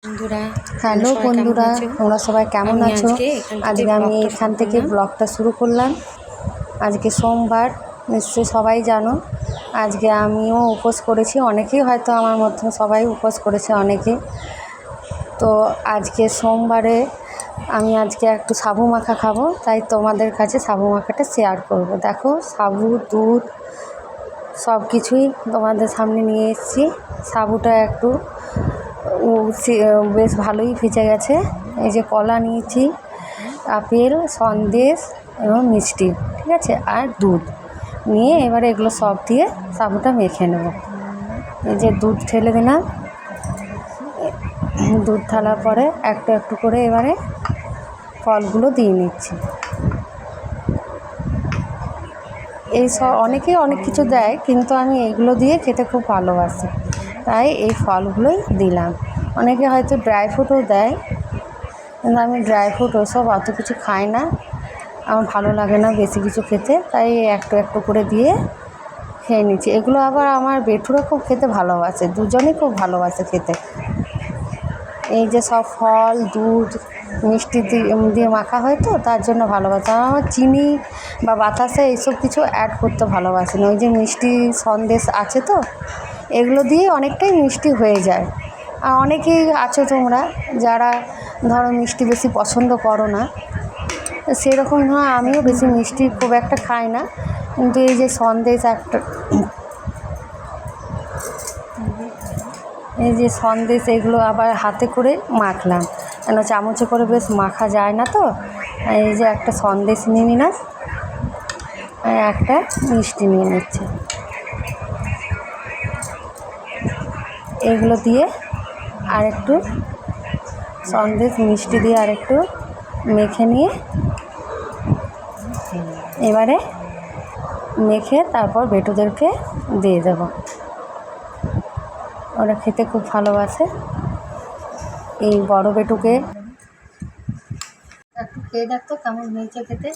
বন্ধুরা, হ্যালো বন্ধুরা, তোমরা সবাই কেমন আছো? আজকে আমি এখান থেকে ব্লগটা শুরু করলাম। আজকে সোমবার, নিশ্চয়ই সবাই জানো। আজকে আমিও উপোস করেছি, অনেকেই হয়তো আমার মতন সবাই উপোস করেছে অনেকে। তো আজকে সোমবারে আমি আজকে একটু সাবু মাখা খাবো, তাই তোমাদের কাছে সাবু মাখাটা শেয়ার করব। দেখো, সাবু, দুধ সব কিছুই তোমাদের সামনে নিয়ে এসেছি। সাবুটা একটু বেশ ভালোই ভিজে গেছে। এই যে কলা নিয়েছি, আপেল, সন্দেশ এবং মিষ্টি, ঠিক আছে, আর দুধ নিয়ে এবারে এগুলো সব দিয়ে সাবুটা মেখে নেব। এই যে দুধ ঢেলে দিলাম, দুধ ঢালার পরে একটু একটু করে এবারে ফলগুলো দিয়ে নিচ্ছি। এই সব অনেকেই অনেক কিছু দেয়, কিন্তু আমি এইগুলো দিয়ে খেতে খুব ভালোবাসি, তাই এই ফলগুলোই দিলাম। অনেকে হয়তো ড্রাই ফ্রুটও দেয়, কিন্তু আমি ড্রাই ফ্রুট ওসব অত কিছু খাই না, আমার ভালো লাগে না বেশি কিছু খেতে, তাই একটু একটু করে দিয়ে খেয়ে নিচ্ছি। এগুলো আবার আমার বেটুরা খুব খেতে ভালোবাসে, দুজনেই খুব ভালোবাসে খেতে। এই যে সব ফল, দুধ, মিষ্টি দিয়ে মাখা হয়, তো তার জন্য ভালোবাসে। আমার চিনি বা বাতাসা এইসব কিছু অ্যাড করতে ভালোবাসে না। ওই যে মিষ্টি সন্দেশ আছে, তো এগুলো দিয়ে অনেকটাই মিষ্টি হয়ে যায়। আর অনেকেই আছো তোমরা যারা ধরো মিষ্টি বেশি পছন্দ করো না, সেরকম ধরো আমিও বেশি মিষ্টি খুব একটা খাই না, কিন্তু এই যে সন্দেশ একটা, এই যে সন্দেশ, এগুলো আবার হাতে করে মাখলাম, কেন চামচে করে বেশ মাখা যায় না। তো এই যে একটা সন্দেশ নিয়ে নিলাম, একটা মিষ্টি নিয়ে নিচ্ছি। এগুলো দিয়ে আরেকটু সন্দেশ মিষ্টি দিয়ে আরেকটু মেখে নিয়ে এবারে মেখে তারপর বেটুদেরকে দিয়ে দেব। ওরা খেতে খুব ভালোবাসে। এই বড় বেটুকে একটু খেয়ে দেখতো কেমন হয়েছে খেতে।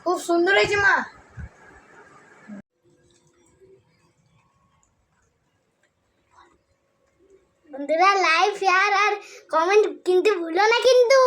খুব সুন্দর হয়েছে মা। বন্ধুরা, লাইক, শেয়ার আর কমেন্ট কিন্তু ভুলো না কিন্তু।